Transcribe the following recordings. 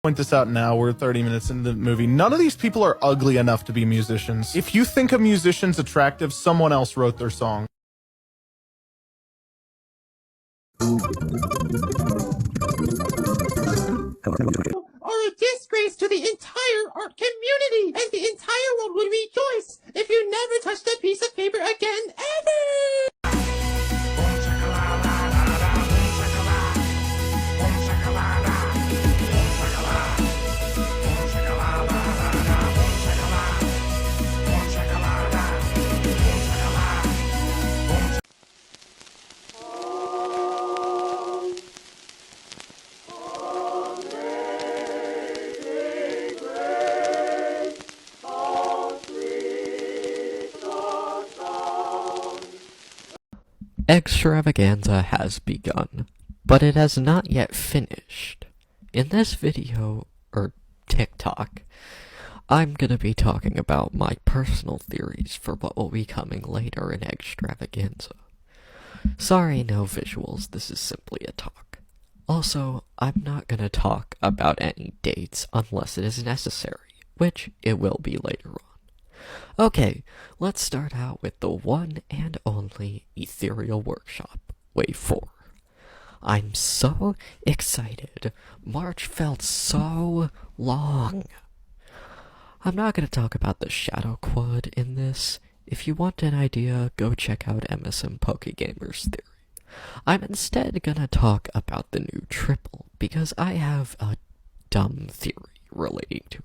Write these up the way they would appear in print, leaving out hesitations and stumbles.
Point this out now, we're 30 minutes into the movie. None of these people are ugly enough to be musicians. If you think a musician's attractive, someone else wrote their song. Are a disgrace to the entire art community, and the entire world would rejoice if you never touched a piece of paper again, ever! Extravaganza has begun, but it has not yet finished. In this video, or TikTok, I'm gonna be talking about my personal theories for what will be coming later in Extravaganza. Sorry, no visuals, this is simply a talk. Also, I'm not gonna talk about any dates unless it is necessary, which it will be later on. Okay, let's start out with the one and only Ethereal Workshop, Wave 4. I'm so excited. March felt so long. I'm not going to talk about the Shadow Quad in this. If you want an idea, go check out MSM PokeGamer's theory. I'm instead going to talk about the new triple, because I have a dumb theory relating to it.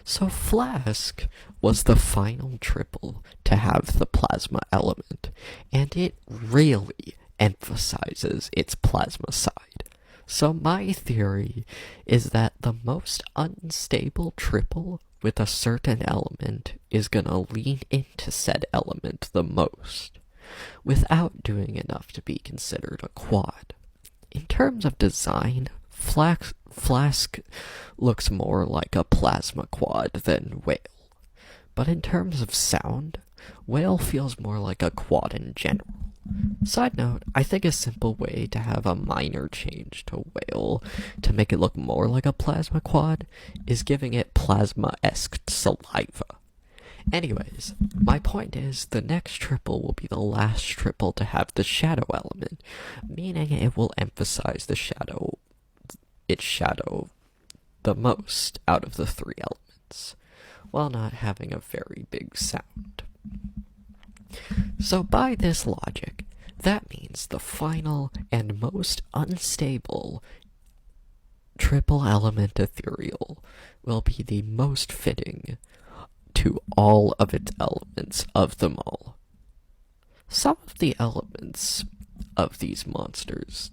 So Flask was the final triple to have the plasma element, and it really emphasizes its plasma side. So my theory is that the most unstable triple with a certain element is gonna lean into said element the most, without doing enough to be considered a quad. In terms of design, Flask looks more like a plasma quad than Whale. But in terms of sound, Whale feels more like a quad in general. Side note, I think a simple way to have a minor change to Whale to make it look more like a plasma quad is giving it plasma-esque saliva. Anyways, my point is, the next triple will be the last triple to have the shadow element, meaning it will emphasize its shadow the most out of the three elements, while not having a very big sound. So by this logic, that means the final and most unstable triple element ethereal will be the most fitting to all of its elements of them all. Some of the elements of these monsters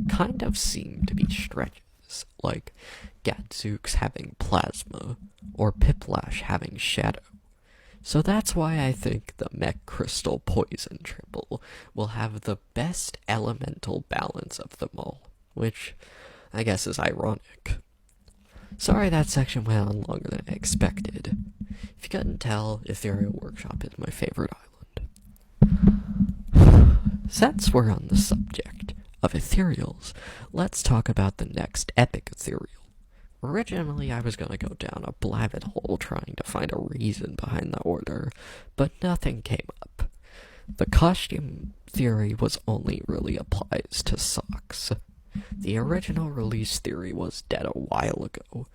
kind of seem to be stretches, like Gadzooks having plasma, or Piplash having shadow. So that's why I think the Mech Crystal Poison triple will have the best elemental balance of them all, which I guess is ironic. Sorry that section went on longer than I expected. If you couldn't tell, Ethereal Workshop is my favorite island. Since we're on the subject of ethereals, let's talk about the next epic ethereal. Originally, I was going to go down a blabbit hole trying to find a reason behind the order, but nothing came up. The costume theory was only really applies to socks. The original release theory was dead a while ago,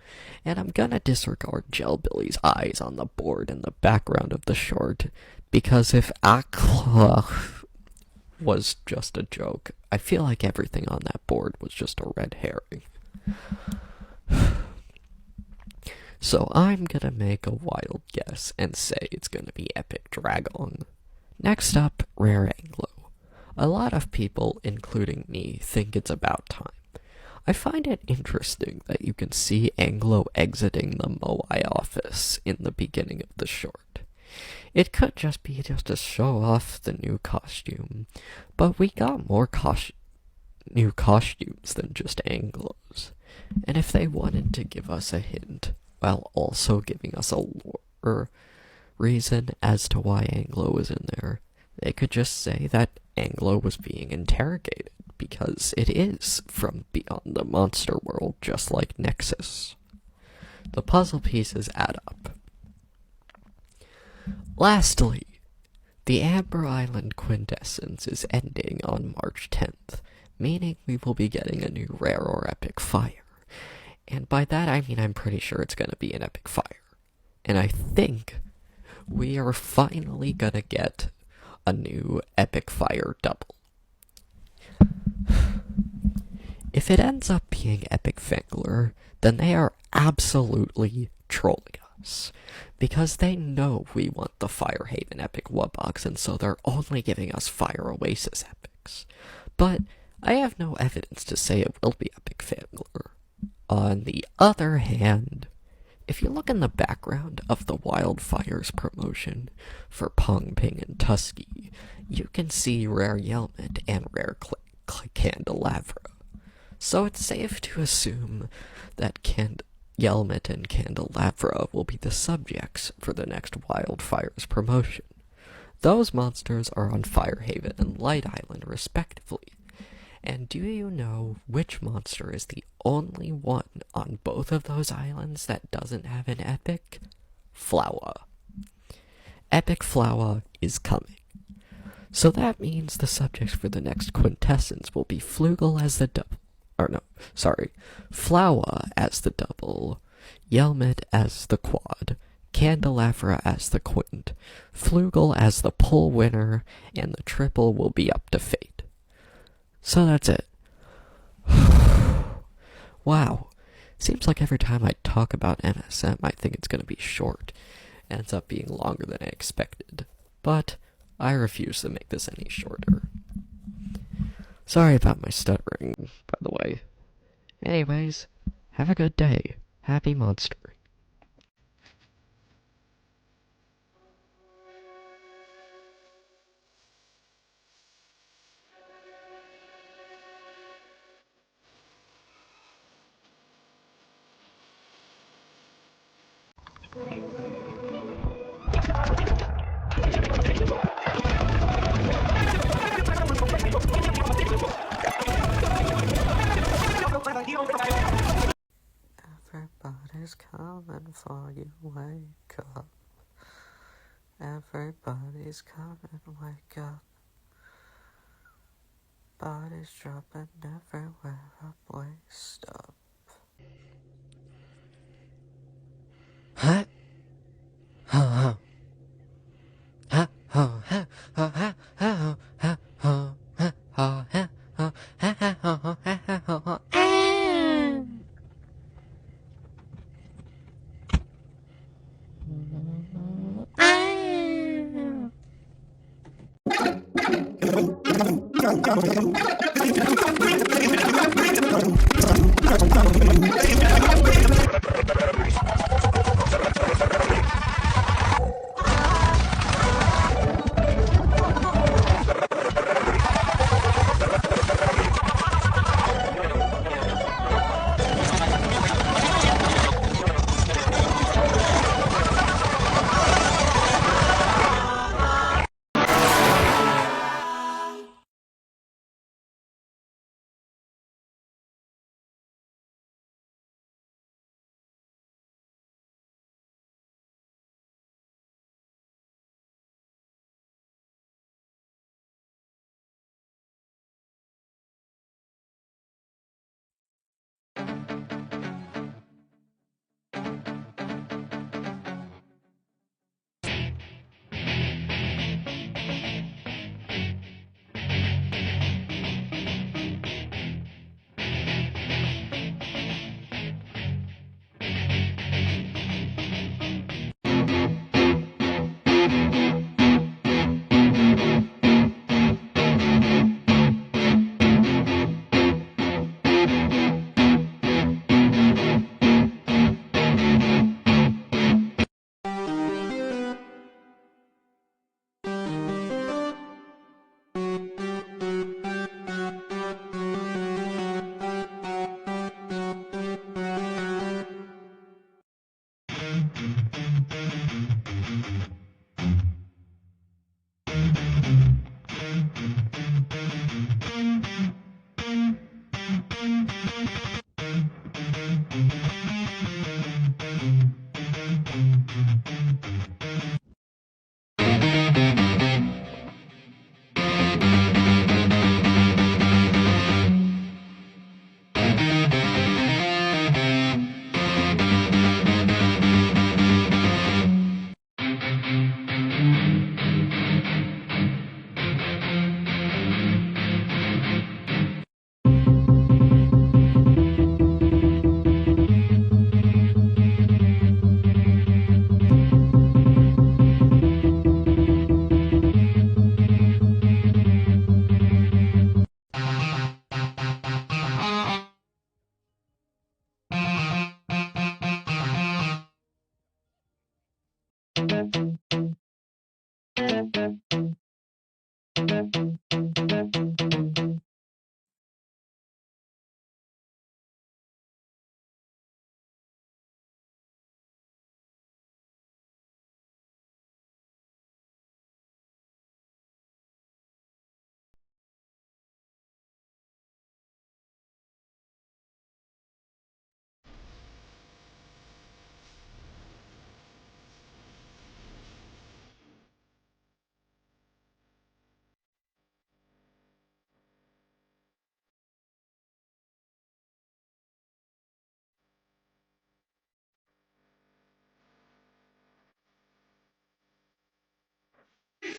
and I'm gonna disregard Gelbilly's eyes on the board in the background of the short, because if Akla was just a joke, I feel like everything on that board was just a red herring. So I'm gonna make a wild guess and say it's gonna be Epic Dragon. Next up, Rare Anglo. A lot of people, including me, think it's about time. I find it interesting that you can see Anglo exiting the Moai office in the beginning of the short. It could just be to show off the new costume, but we got more new costumes than just Anglos. And if they wanted to give us a hint, while also giving us a lore reason as to why Anglo was in there. They could just say that Anglo was being interrogated, because it is from beyond the monster world, just like Nexus. The puzzle pieces add up. Lastly, the Amber Island Quintessence is ending on March 10th, meaning we will be getting a new rare or epic fire. And by that I mean I'm pretty sure it's gonna be an epic fire. And I think we are finally gonna get a new epic fire double. If it ends up being Epic Fangler, then they are absolutely trolling us. Because they know we want the Firehaven Epic Wubbox, and so they're only giving us Fire Oasis Epics. But I have no evidence to say it will be Epic Fangler. On the other hand, if you look in the background of the Wildfires promotion for Pong Ping and Tusky, you can see Rare Yelmet and Rare Candelabra. So it's safe to assume that Yelmet and Candelabra will be the subjects for the next Wildfires promotion. Those monsters are on Firehaven and Light Island respectively. And do you know which monster is the only one on both of those islands that doesn't have an epic? Flower. Epic Flower is coming. So that means the subjects for the next Quintessence will be Flugel as the double. Flower as the double, Yelmet as the quad, Candelabra as the quint, Flugel as the pull winner, and the triple will be up to fate. So that's it. Wow. Seems like every time I talk about MSM, I think it's gonna be short. Ends up being longer than I expected. But I refuse to make this any shorter. Sorry about my stuttering, by the way. Anyways, have a good day. Happy monstering. Everybody's coming for you, wake up. Everybody's coming, wake up. Bodies dropping everywhere, up, way, stop. Huh? Huh? Huh? Huh? Huh? Huh? Huh? Huh? Huh? Huh? Huh? Huh? Ah!